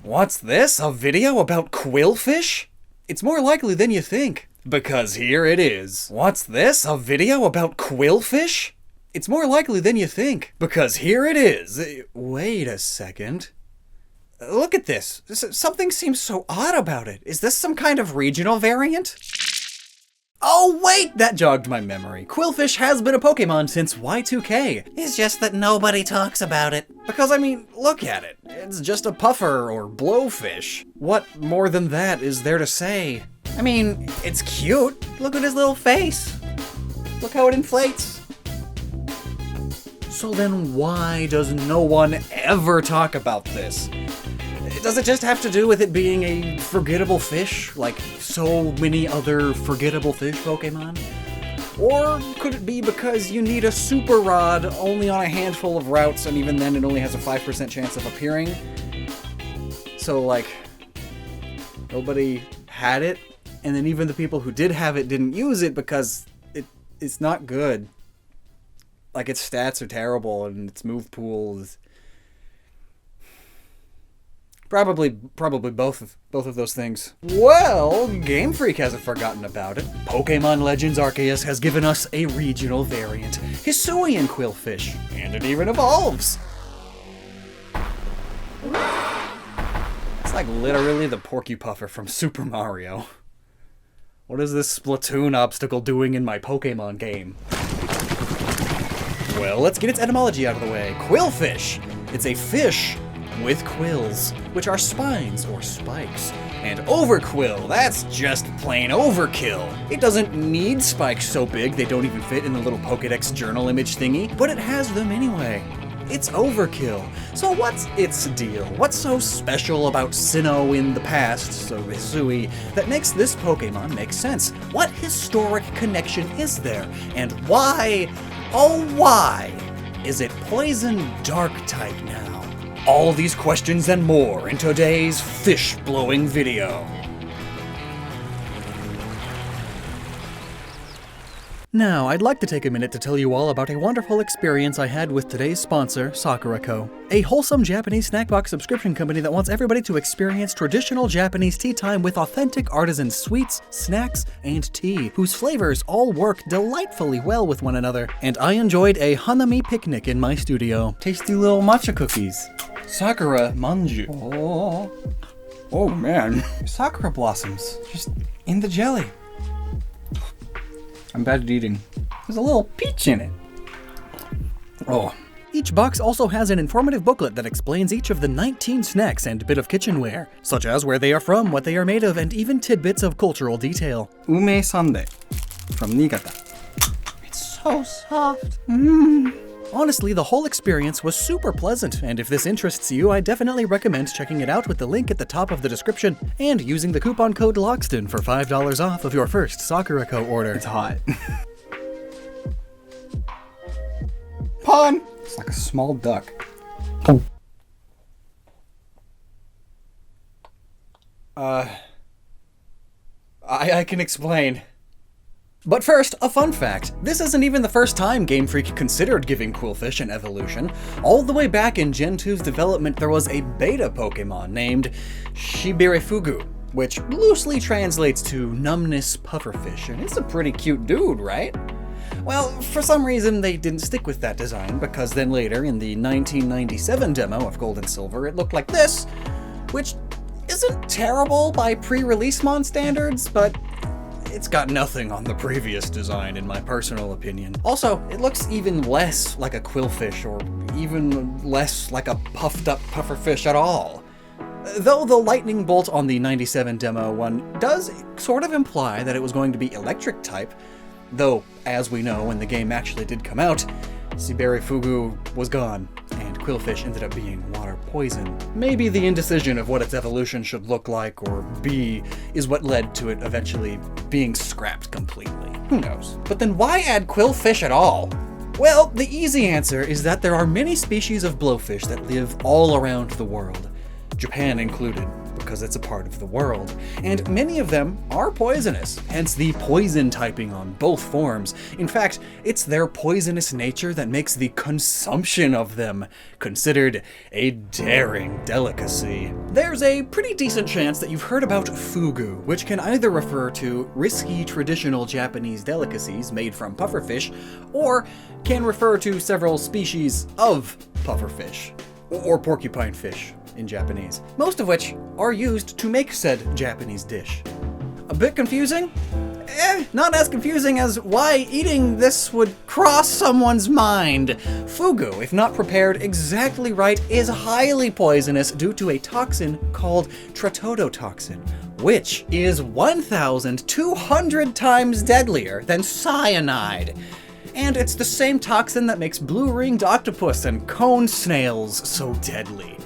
What's this? A video about Qwilfish? It's more likely than you think, because here it is. What's this? A video about Qwilfish? It's more likely than you think, because here it is. Wait a second. Look at this. Something seems so odd about it. Is this some kind of regional variant? Oh wait, that jogged my memory. Qwilfish has been a Pokemon since Y2K. It's just that nobody talks about it. Because I mean, look at it. It's just a puffer or blowfish. What more than that is there to say? I mean, it's cute. Look at his little face. Look how it inflates. So then why does no one ever talk about this? Does it just have to do with it being a forgettable fish, like so many other forgettable fish Pokemon? Or could it be because you need a super rod only on a handful of routes, and even then it only has a 5% chance of appearing? So like, nobody had it, and then even the people who did have it didn't use it because it's not good. Like, its stats are terrible, and its move pool is... Probably both of those things. Well, Game Freak hasn't forgotten about it. Pokemon Legends Arceus has given us a regional variant, Hisuian Qwilfish, and it even evolves. It's like literally the Puffer from Super Mario. What is this Splatoon obstacle doing in my Pokemon game? Well, let's get its etymology out of the way. Qwilfish. It's a fish with quills, which are spines or spikes. And Overqwil, that's just plain overkill. It doesn't need spikes so big they don't even fit in the little Pokedex journal image thingy, but it has them anyway. It's overkill. So what's its deal? What's so special about Sinnoh in the past, so Hisui, that makes this Pokemon make sense? What historic connection is there? And why, oh why, is it poison dark type now? All these questions and more in today's fish-blowing video. Now, I'd like to take a minute to tell you all about a wonderful experience I had with today's sponsor, Sakuraco, a wholesome Japanese snack box subscription company that wants everybody to experience traditional Japanese tea time with authentic artisan sweets, snacks, and tea, whose flavors all work delightfully well with one another. And I enjoyed a Hanami picnic in my studio. Tasty little matcha cookies. Sakura manju. Oh man. Sakura blossoms, just in the jelly. I'm bad at eating. There's a little peach in it. Oh. Each box also has an informative booklet that explains each of the 19 snacks and bit of kitchenware, such as where they are from, what they are made of, and even tidbits of cultural detail. Ume Sundae from Niigata. It's so soft. Honestly, the whole experience was super pleasant, and if this interests you, I definitely recommend checking it out with the link at the top of the description, and using the coupon code Lockstin for $5 off of your first Sakuraco order. It's hot. Pun! It's like a small duck. I can explain. But first, a fun fact. This isn't even the first time Game Freak considered giving Qwilfish an evolution. All the way back in Gen 2's development, there was a beta Pokemon named Shibirefugu, which loosely translates to numbness pufferfish, and it's a pretty cute dude, right? Well, for some reason they didn't stick with that design, because then later, in the 1997 demo of Gold and Silver, it looked like this, which isn't terrible by pre-release Mon standards, but it's got nothing on the previous design, in my personal opinion. Also, it looks even less like a Qwilfish, or even less like a puffed up pufferfish at all. Though the lightning bolt on the 97 demo one does sort of imply that it was going to be electric type, though, as we know, when the game actually did come out, Shibirefugu was gone, and Qwilfish ended up being water poison. Maybe the indecision of what its evolution should look like or be is what led to it eventually being scrapped completely. Who knows? But then why add Qwilfish at all? Well, the easy answer is that there are many species of blowfish that live all around the world, Japan included. because it's a part of the world, and many of them are poisonous, hence the poison typing on both forms. In fact, it's their poisonous nature that makes the consumption of them considered a daring delicacy. There's a pretty decent chance that you've heard about fugu, which can either refer to risky traditional Japanese delicacies made from pufferfish, or can refer to several species of pufferfish, or porcupine fish in Japanese, most of which are used to make said Japanese dish. A bit confusing? Not as confusing as why eating this would cross someone's mind. Fugu, if not prepared exactly right, is highly poisonous due to a toxin called tritodotoxin, which is 1,200 times deadlier than cyanide. And it's the same toxin that makes blue-ringed octopus and cone snails so deadly.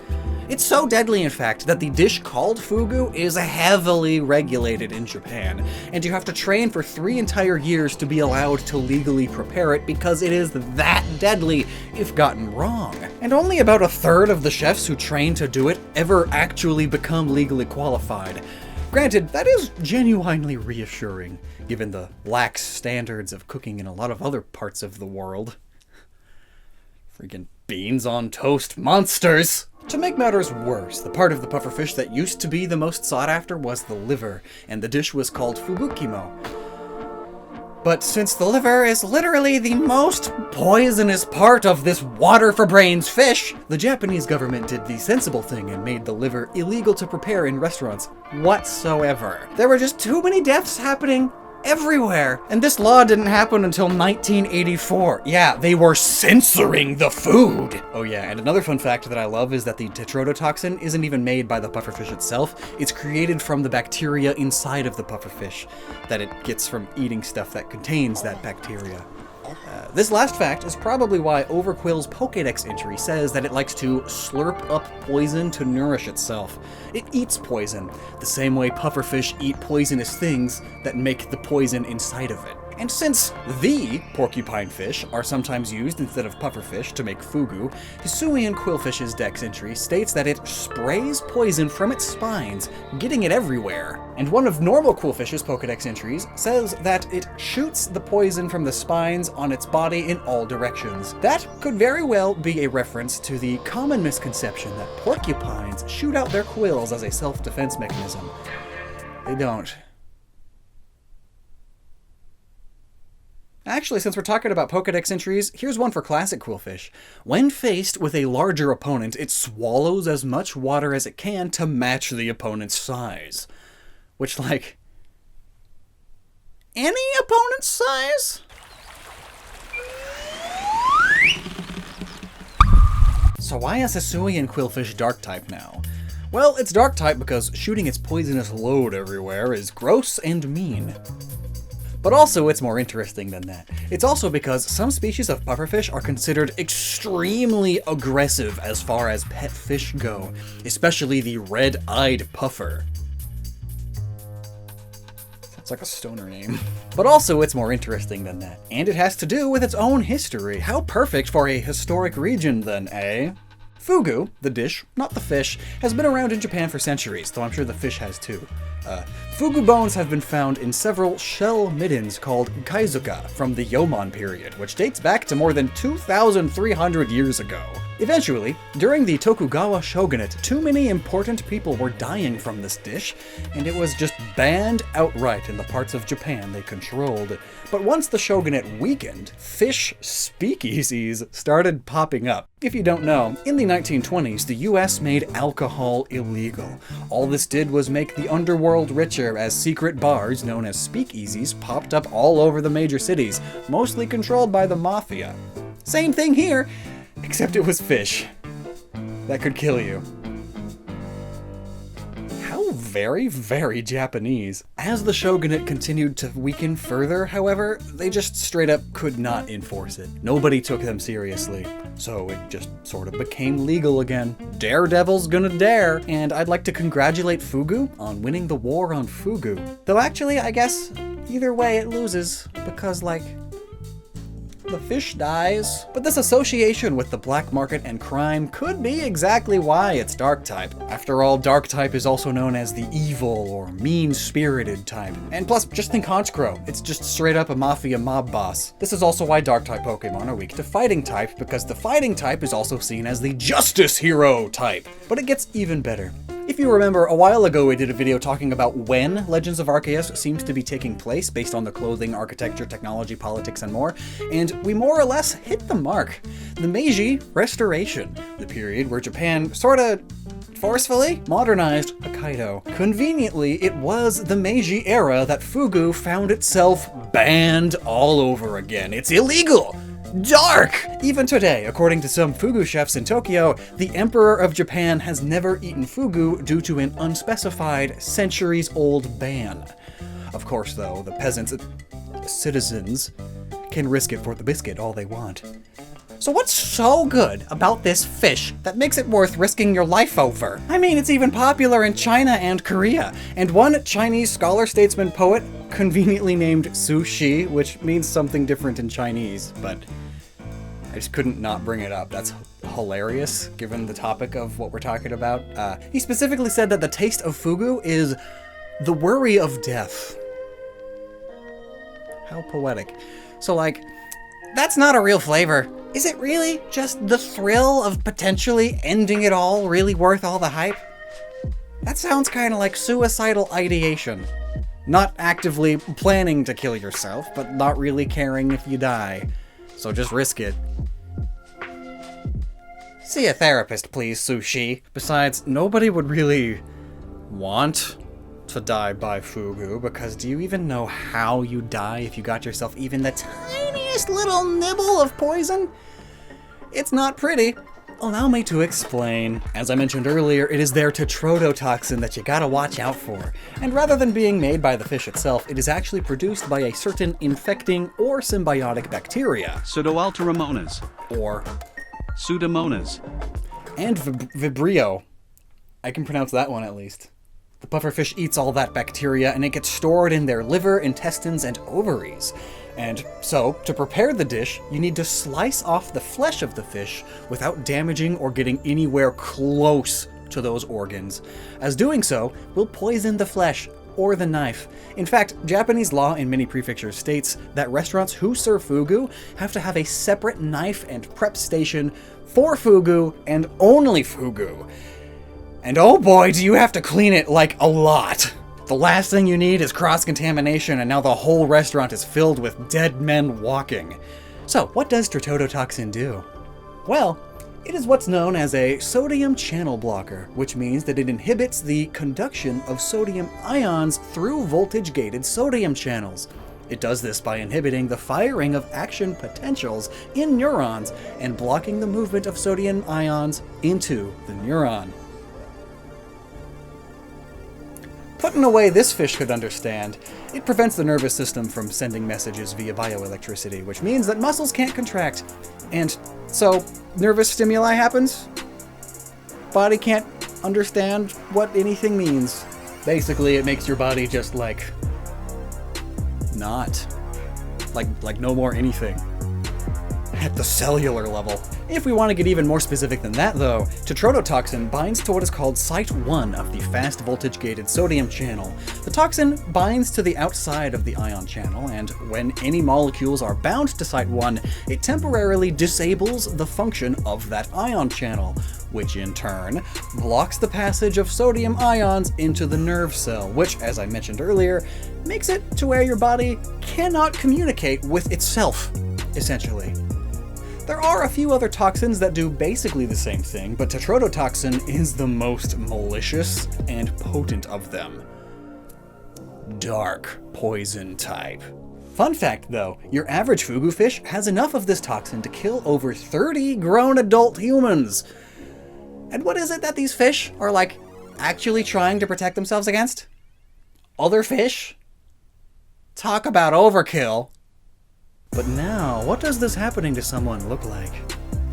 It's so deadly, in fact, that the dish called fugu is heavily regulated in Japan, and you have to train for 3 entire years to be allowed to legally prepare it because it is that deadly if gotten wrong. And only about a third of the chefs who train to do it ever actually become legally qualified. Granted, that is genuinely reassuring, given the lax standards of cooking in a lot of other parts of the world. Freaking beans on toast monsters! To make matters worse, the part of the pufferfish that used to be the most sought after was the liver, and the dish was called fugukimo. But since the liver is literally the most poisonous part of this water-for-brains fish, the Japanese government did the sensible thing and made the liver illegal to prepare in restaurants whatsoever. There were just too many deaths happening everywhere. And this law didn't happen until 1984. Yeah, they were censoring the food. Oh yeah, and another fun fact that I love is that the tetrodotoxin isn't even made by the pufferfish itself. It's created from the bacteria inside of the pufferfish that it gets from eating stuff that contains that bacteria. This last fact is probably why Overqwil's Pokédex entry says that it likes to slurp up poison to nourish itself. It eats poison, the same way pufferfish eat poisonous things that make the poison inside of it. And since the porcupine fish are sometimes used instead of pufferfish to make fugu, Hisuian Qwilfish's dex entry states that it sprays poison from its spines, getting it everywhere. And one of normal Qwilfish's Pokédex entries says that it shoots the poison from the spines on its body in all directions. That could very well be a reference to the common misconception that porcupines shoot out their quills as a self-defense mechanism. They don't. Actually, since we're talking about Pokédex entries, here's one for classic Qwilfish. When faced with a larger opponent, it swallows as much water as it can to match the opponent's size. Which, like, any opponent's size? So why is Hisuian Qwilfish dark type now? Well, it's dark type because shooting its poisonous load everywhere is gross and mean. But also, it's more interesting than that. It's also because some species of pufferfish are considered extremely aggressive as far as pet fish go, especially the red-eyed puffer. Sounds like a stoner name. But also, it's more interesting than that. And it has to do with its own history. How perfect for a historic region then, eh? Fugu, the dish, not the fish, has been around in Japan for centuries, though I'm sure the fish has too. Fugu bones have been found in several shell middens called kaizuka from the Yomon period, which dates back to more than 2,300 years ago. Eventually, during the Tokugawa shogunate, too many important people were dying from this dish, and it was just banned outright in the parts of Japan they controlled. But once the shogunate weakened, fish speakeasies started popping up. If you don't know, in the 1920s, the US made alcohol illegal. All this did was make the underworld richer, as secret bars known as speakeasies popped up all over the major cities, mostly controlled by the mafia. Same thing here, except it was fish. That could kill you. How very, very Japanese. As the shogunate continued to weaken further, however, they just straight up could not enforce it. Nobody took them seriously. So it just sort of became legal again. Daredevil's gonna dare. And I'd like to congratulate Fugu on winning the war on Fugu. Though actually, I guess, either way it loses, because, like, the fish dies. But this association with the black market and crime could be exactly why it's dark type. After all, dark type is also known as the evil or mean-spirited type. And plus, just think Honchkrow. It's just straight up a mafia mob boss. This is also why dark type Pokemon are weak to fighting type, because the fighting type is also seen as the justice hero type. But it gets even better. If you remember, a while ago we did a video talking about when Legends of Arceus seems to be taking place based on the clothing, architecture, technology, politics, and more, and we more or less hit the mark. The Meiji Restoration, the period where Japan sorta forcefully modernized Hokkaido. Conveniently, it was the Meiji era that Fugu found itself banned all over again. It's illegal! Dark! Even today, according to some Fugu chefs in Tokyo, the Emperor of Japan has never eaten Fugu due to an unspecified, centuries-old ban. Of course, though, the peasants, citizens, can risk it for the biscuit all they want. So what's so good about this fish that makes it worth risking your life over? I mean, it's even popular in China and Korea, and one Chinese scholar, statesman, poet conveniently named sushi, which means something different in Chinese, but I just couldn't not bring it up. That's hilarious, given the topic of what we're talking about. He specifically said that the taste of fugu is the worry of death. How poetic. So, like, that's not a real flavor. Is it really just the thrill of potentially ending it all really worth all the hype? That sounds kind of like suicidal ideation. Not actively planning to kill yourself, but not really caring if you die. So just risk it. See a therapist, please, Sushi. Besides, nobody would really want to die by Fugu, because do you even know how you die if you got yourself even the tiniest little nibble of poison? It's not pretty. Allow me to explain. As I mentioned earlier, it is their tetrodotoxin that you gotta watch out for. And rather than being made by the fish itself, it is actually produced by a certain infecting or symbiotic bacteria. Pseudoalteromonas. Or Pseudomonas. and Vibrio. I can pronounce that one at least. The pufferfish eats all that bacteria and it gets stored in their liver, intestines, and ovaries. And so, to prepare the dish, you need to slice off the flesh of the fish without damaging or getting anywhere close to those organs, as doing so will poison the flesh or the knife. In fact, Japanese law in many prefectures states that restaurants who serve fugu have to have a separate knife and prep station for fugu and only fugu. And oh boy, do you have to clean it like a lot. The last thing you need is cross-contamination, and now the whole restaurant is filled with dead men walking. So, what does tetrodotoxin do? Well, it is what's known as a sodium channel blocker, which means that it inhibits the conduction of sodium ions through voltage-gated sodium channels. It does this by inhibiting the firing of action potentials in neurons and blocking the movement of sodium ions into the neuron. Put in a way this fish could understand, it prevents the nervous system from sending messages via bioelectricity, which means that muscles can't contract. And so, nervous stimuli happens? Body can't understand what anything means. Basically, it makes your body just like not. Like no more anything. At the cellular level. If we want to get even more specific than that, though, tetrodotoxin binds to what is called Site 1 of the fast voltage-gated sodium channel. The toxin binds to the outside of the ion channel, and when any molecules are bound to Site 1, it temporarily disables the function of that ion channel, which in turn blocks the passage of sodium ions into the nerve cell, which, as I mentioned earlier, makes it to where your body cannot communicate with itself, essentially. There are a few other toxins that do basically the same thing, but tetrodotoxin is the most malicious and potent of them. Dark poison type. Fun fact though, your average fugu fish has enough of this toxin to kill over 30 grown adult humans. And what is it that these fish are like actually trying to protect themselves against? Other fish? Talk about overkill. But now, what does this happening to someone look like?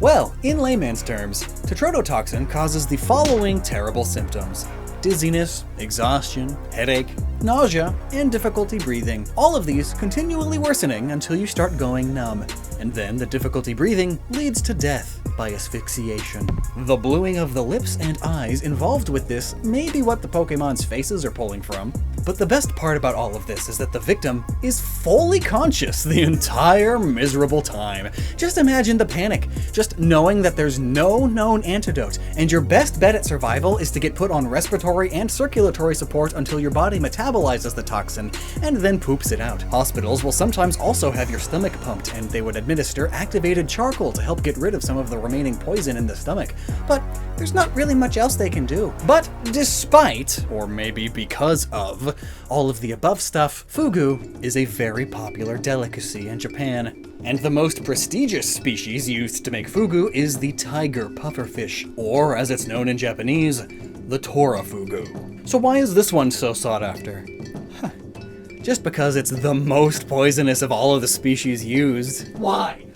Well, in layman's terms, tetrodotoxin causes the following terrible symptoms: dizziness, exhaustion, headache, nausea, and difficulty breathing. All of these continually worsening until you start going numb. and then the difficulty breathing leads to death by asphyxiation. The bluing of the lips and eyes involved with this may be what the Pokemon's faces are pulling from, but the best part about all of this is that the victim is fully conscious the entire miserable time. Just imagine the panic, just knowing that there's no known antidote, and your best bet at survival is to get put on respiratory and circulatory support until your body metabolizes the toxin and then poops it out. Hospitals will sometimes also have your stomach pumped, and they would administer activated charcoal to help get rid of some of the remaining poison in the stomach, but there's not really much else they can do. But despite, or maybe because of, all of the above stuff, fugu is a very popular delicacy in Japan. And the most prestigious species used to make fugu is the tiger pufferfish, or as it's known in Japanese, the Torafugu. So why is this one so sought after? Just because it's the most poisonous of all of the species used. Why?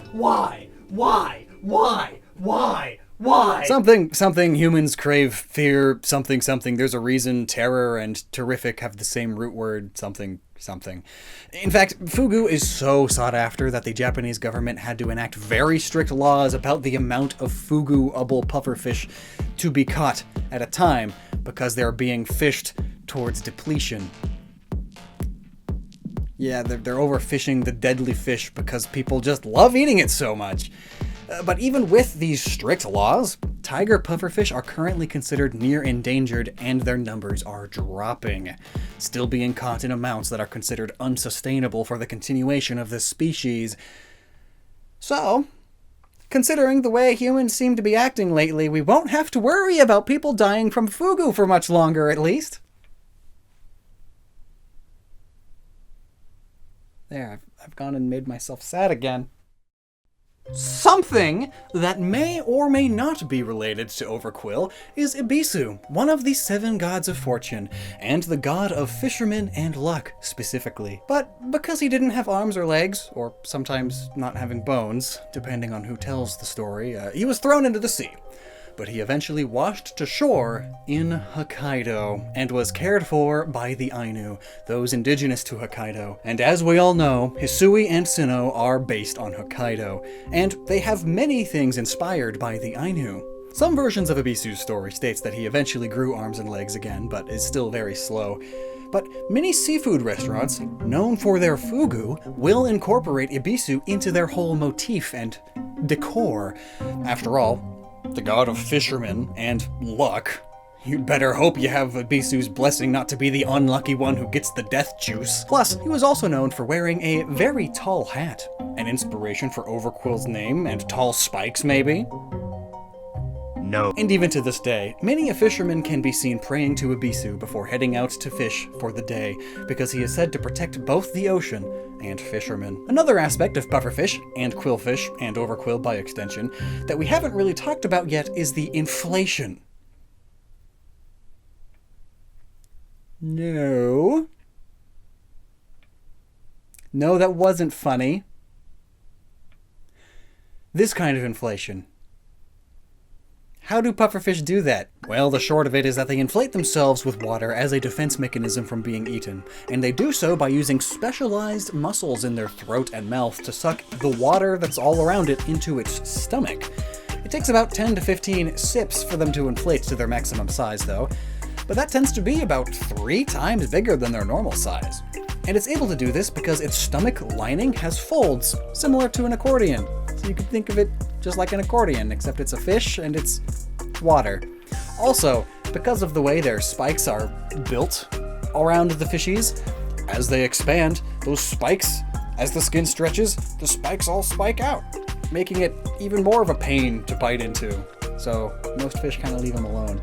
Something humans crave, fear, something. There's a reason terror and terrific have the same root word, something. In fact, fugu is so sought after that the Japanese government had to enact very strict laws about the amount of fugu-able pufferfish to be caught at a time because they're being fished towards depletion. Yeah, they're overfishing the deadly fish because people just love eating it so much. But even with these strict laws, tiger pufferfish are currently considered near endangered and their numbers are dropping, still being caught in amounts that are considered unsustainable for the continuation of this species. So, considering the way humans seem to be acting lately, we won't have to worry about people dying from fugu for much longer, at least. There, I've gone and made myself sad again. Something that may or may not be related to Overqwil is Ebisu, one of the 7 gods of fortune, and the god of fishermen and luck specifically. But because he didn't have arms or legs, or sometimes not having bones, depending on who tells the story, he was thrown into the sea. But he eventually washed to shore in Hokkaido and was cared for by the Ainu, those indigenous to Hokkaido. And as we all know, Hisui and Sinnoh are based on Hokkaido, and they have many things inspired by the Ainu. Some versions of Ebisu's story states that he eventually grew arms and legs again, but is still very slow. But many seafood restaurants, known for their fugu, will incorporate Ebisu into their whole motif and decor. After all, the god of fishermen and luck. You'd better hope you have Ebisu's blessing not to be the unlucky one who gets the death juice. Plus, he was also known for wearing a very tall hat, an inspiration for Overqwil's name and tall spikes, maybe? No. And even to this day, many a fisherman can be seen praying to Ebisu before heading out to fish for the day, because he is said to protect both the ocean and fishermen. Another aspect of pufferfish, and qwilfish, and Overqwil by extension, that we haven't really talked about yet is the inflation. No, that wasn't funny. This kind of inflation. How do pufferfish do that? Well, the short of it is that they inflate themselves with water as a defense mechanism from being eaten, and they do so by using specialized muscles in their throat and mouth to suck the water that's all around it into its stomach. It takes about 10 to 15 sips for them to inflate to their maximum size, though, but that tends to be about 3 times bigger than their normal size. And it's able to do this because its stomach lining has folds, similar to an accordion. So you could think of it just like an accordion, except it's a fish and it's water. Also, because of the way their spikes are built around the fishies, as they expand, those spikes, as the skin stretches, the spikes all spike out, making it even more of a pain to bite into. So most fish kind of leave them alone.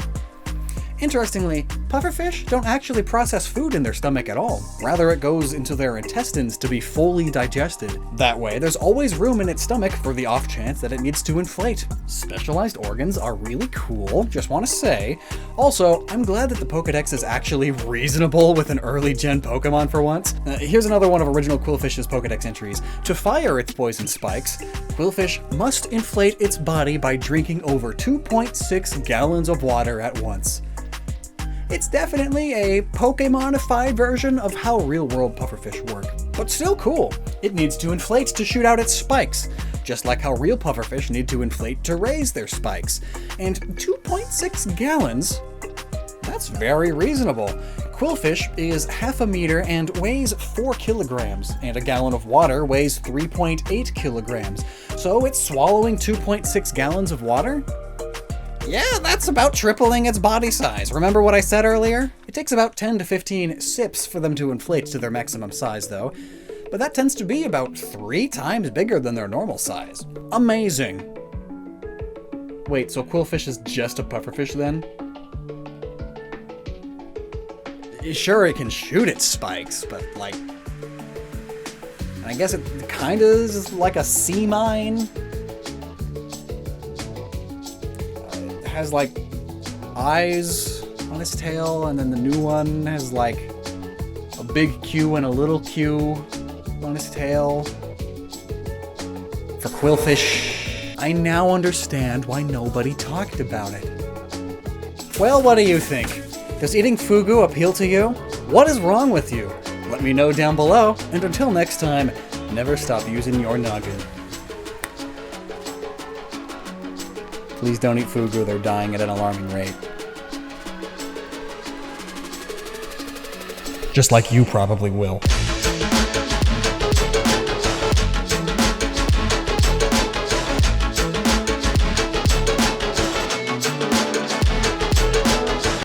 Interestingly, pufferfish don't actually process food in their stomach at all. Rather, it goes into their intestines to be fully digested. That way, there's always room in its stomach for the off chance that it needs to inflate. Specialized organs are really cool, just want to say. Also, I'm glad that the Pokedex is actually reasonable with an early gen Pokemon for once. Here's another one of original Qwilfish's Pokedex entries. To fire its poison spikes, Qwilfish must inflate its body by drinking over 2.6 gallons of water at once. It's definitely a Pokemonified version of how real-world pufferfish work, but still cool. It needs to inflate to shoot out its spikes. just like how real pufferfish need to inflate to raise their spikes. And 2.6 gallons? That's very reasonable. Qwilfish is half a meter and weighs 4 kilograms, and a gallon of water weighs 3.8 kilograms. So it's swallowing 2.6 gallons of water? Yeah, that's about tripling its body size. Remember what I said earlier? It takes about 10 to 15 sips for them to inflate to their maximum size, though. But that tends to be about 3 times bigger than their normal size. Amazing. Wait, so Qwilfish is just a pufferfish then? Sure, it can shoot its spikes, but like... I guess it kinda is like a sea mine. It has like eyes on its tail, and then the new one has like a big Q and a little Q on its tail. For Qwilfish, I now understand why nobody talked about it. Well, what do you think? Does eating fugu appeal to you? What is wrong with you? Let me know down below, and until next time, never stop using your noggin. Please don't eat fugu, they're dying at an alarming rate. Just like you probably will.